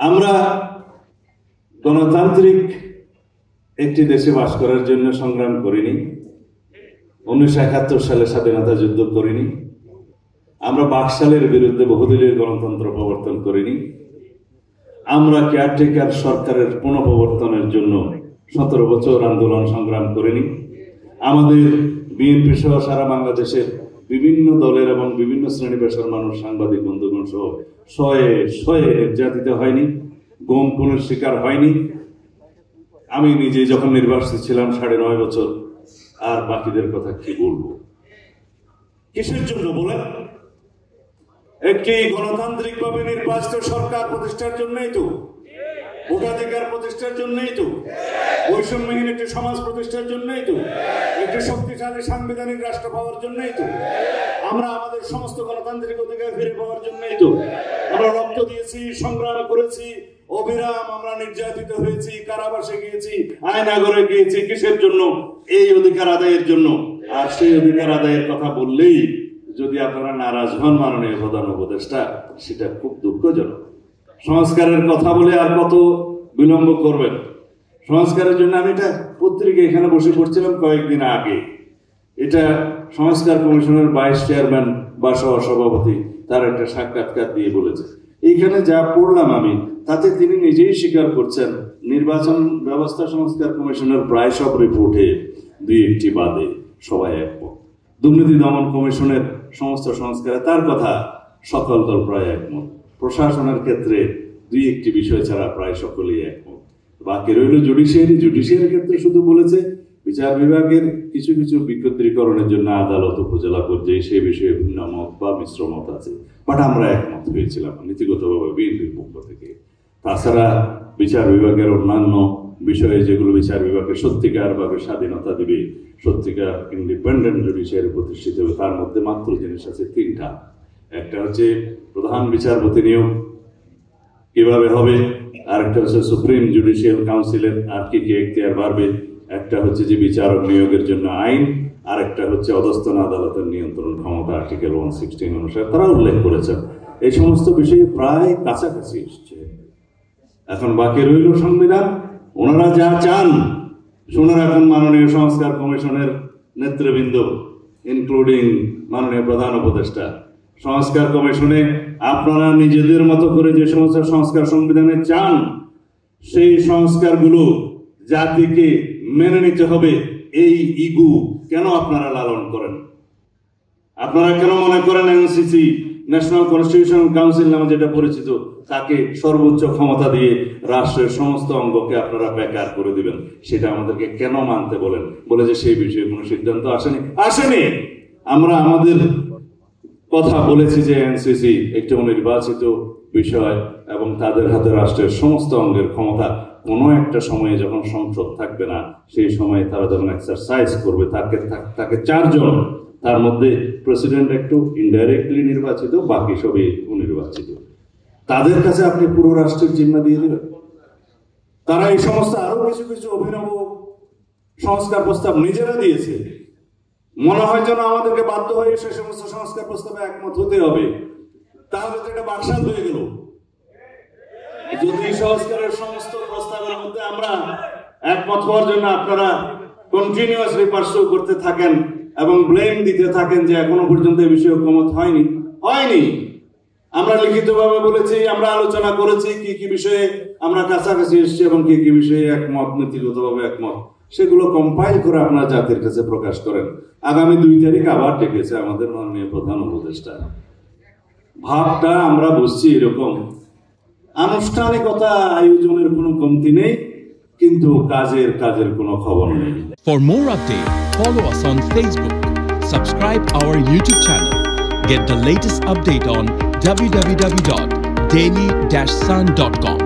আমরা গণতান্ত্রিক একটি দেশে বাস করার জন্য সংগ্রাম করিনি। 1971 সালে স্বাধীনতা যুদ্ধ করিনি। আমরা বাকশালের বিরুদ্ধে বহুদলীয় গণতন্ত্র প্রবর্তন করিনি। আমরা কেয়ারটেকার সরকারের পুনঃপ্রবর্তনের জন্য 17 বছর আন্দোলন সংগ্রাম করিনি। আমাদের বিএনপি সহ সারা বাংলাদেশের বিভিন্ন দলের এবং বিভিন্ন শ্রেণী পেশার মানুষ, সাংবাদিক বন্ধুগণ সহ শয়ে শয়ে নির্যাতিত হয়নি, গুম খুনের শিকার হয়নি। আমি নিজে যখন নির্বাসিত ছিলাম 9.5 বছর, আর বাকিদের কথা কি বলবো? কিসের জন্য বলেন? একটি গণতান্ত্রিক ভাবে নির্বাচিত সরকার প্রতিষ্ঠার জন্যই তো, ভোটাধিকার প্রতিষ্ঠার জন্যই তো, বৈষম্যহীন একটি সমাজ প্রতিষ্ঠার জন্যই তো, একটি শক্তিশালী সাংবিধানিক রাষ্ট্র পাওয়ার জন্যই তো, আমরা আমাদের সমস্ত গণতান্ত্রিক অধিকার ফিরে পাওয়ার জন্যই তো আমরা রক্ত দিয়েছি, সংগ্রাম করেছি, অবিরাম আমরা নির্যাতিত হয়েছি, কারাবাসে গিয়েছি, আয়নাঘরে গিয়েছি। কিসের জন্য? এই অধিকার আদায়ের জন্য। আর সেই অধিকার আদায়ের কথা বললেই যদি আপনারা নারাজ হন মাননীয় প্রধান উপদেষ্টা, সেটা খুব দুঃখজনক। সংস্কারের কথা বলে আর কত বিলম্ব করবেন? সংস্কারের জন্য আমি এটা পত্রিকা এখানে বসে পড়ছিলাম কয়েকদিন আগে। এটা সংস্কার কমিশনের ভাইস চেয়ারম্যান বা সভাপতি তার একটা সাক্ষাৎকার দিয়ে বলেছে। এইখানে যা পড়লাম আমি, তাতে তিনি নিজেই স্বীকার করছেন নির্বাচন ব্যবস্থা সংস্কার কমিশনের প্রায় সব রিপোর্টে 2-1টি বাদে সবাই একমত। দুর্নীতি দমন কমিশনের সমস্ত সংস্কারে তার কথা সকল দল প্রায় একমত। প্রশাসনের ক্ষেত্রে 2-1টি বিষয় ছাড়া প্রায় সকলেই একমত। বাকি রইল জুডিশিয়ারির ক্ষেত্রে শুধু বলেছে বিচার বিভাগের কিছু কিছু বিকেন্দ্রীকরণের জন্য আদালত উপজেলা পর্যায়ে সে বিষয়ে ভিন্ন মত বা মিশ্র মত আছে, বাট আমরা একমত হয়েছিলাম নীতিগতভাবে বিএনপির পক্ষ থেকে। তাছাড়া বিচার বিভাগের অন্যান্য বিষয়ে যেগুলো বিচার বিভাগকে সত্যিকারভাবে স্বাধীনতা দিবে, সত্যিকার ইন্ডিপেন্ডেন্ট জুডিশিয়ারি প্রতিষ্ঠিত হবে, তার মধ্যে মাত্র জিনিস আছে 3টা। একটা হচ্ছে প্রধান বিচারপতি নিয়োগ কিভাবে হবে, আরেকটা হচ্ছে সুপ্রিম জুডিশিয়াল কাউন্সিলের আর কি কি এখতিয়ার বাড়বে, একটা হচ্ছে যে বিচারক নিয়োগের জন্য আইন, আর একটা হচ্ছে অধস্তন আদালতের নিয়ন্ত্রণ ক্ষমতা আর্টিকেল 116 অনুসারে তারা উল্লেখ করেছেন। এই সমস্ত বিষয়ে প্রায় কাছাকাছি এসছে। এখন বাকি রইল সংবিধান। ওনারা যা চান শুনে রাখুন মাননীয় সংস্কার কমিশনের নেতৃবৃন্দ, ইনক্লুডিং মাননীয় প্রধান উপদেষ্টা। সংস্কার কমিশনে আপনারা নিজেদের মতো করে যে সমস্ত সংস্কার সংবিধানে চান, সেই সংস্কারগুলো জাতিকে মেনে নিতে হবে। এই ইগু কেন আপনারা লালন করেন? আপনারা কেন মনে করেন এনসিসি, ন্যাশনাল কনস্টিটিউশন কাউন্সিল নামে যেটা পরিচিত, তাকে সর্বোচ্চ ক্ষমতা দিয়ে রাষ্ট্রের সমস্ত অঙ্গকে আপনারা বেকার করে দিবেন? সেটা আমাদেরকে কেন মানতে বলেন? বলে যে সেই বিষয়ে কোনো সিদ্ধান্ত আসেনি। আমরা আমাদের কথা বলেছি যে এনসিসি একটি অনির্বাচিত বিষয় এবং তাদের হাতে রাষ্ট্রের সমস্ত অঙ্গের ক্ষমতা। কোনো একটা সময়ে যখন সংসদ থাকবে না, সেই সময়ে তারা যখন এক্সারসাইজ করবে, তাকে 4 জন, তার মধ্যে প্রেসিডেন্ট একটু ইনডাইরেক্টলি নির্বাচিত, বাকি সবই অনির্বাচিত, তাদের কাছে আপনি পুরো রাষ্ট্রের জিম্মা দিয়ে দেবেন। তারা এই সমস্ত আরো কিছু কিছু অভিনব সংস্কার প্রস্তাব নিজেরা দিয়েছে। মনে হয় যেন আমাদেরকে বাধ্য হয়ে সে সমস্ত সংস্কার প্রস্তাবে একমত হতে হবে, তাহলে তো এটা বাকশাল হয়ে গেল। যদি সংস্কারের সমস্ত প্রস্তাবের মধ্যে আমরা একমত হওয়ার জন্য আপনারা কন্টিনিউয়াসলি পার্সু করতে থাকেন এবং ব্লেম দিতে থাকেন যে এখনো পর্যন্ত এই বিষয়ে ঐক্যমত হয়নি। আমরা লিখিতভাবে বলেছি, আমরা আলোচনা করেছি কি কি বিষয়ে আমরা কাছাকাছি এসেছি এবং কি কি বিষয়ে একমত, নীতিগতভাবে একমত, সেগুলো কম্পাইল করে আপনারা জাতির কাছে প্রকাশ করেন। আগামী 2 তারিখ আবার ডেকেছে আমাদের মাননীয় প্রধান উপদেষ্টা। ভাবটা আমরা বুঝছি এরকম, আনুষ্ঠানিকতা আয়োজনের কোনো কমতি নেই, কিন্তু কাজের কোনো খবর নেই। For more updates, follow us on Facebook, subscribe our YouTube channel, get the latest update on www.daily-sun.com.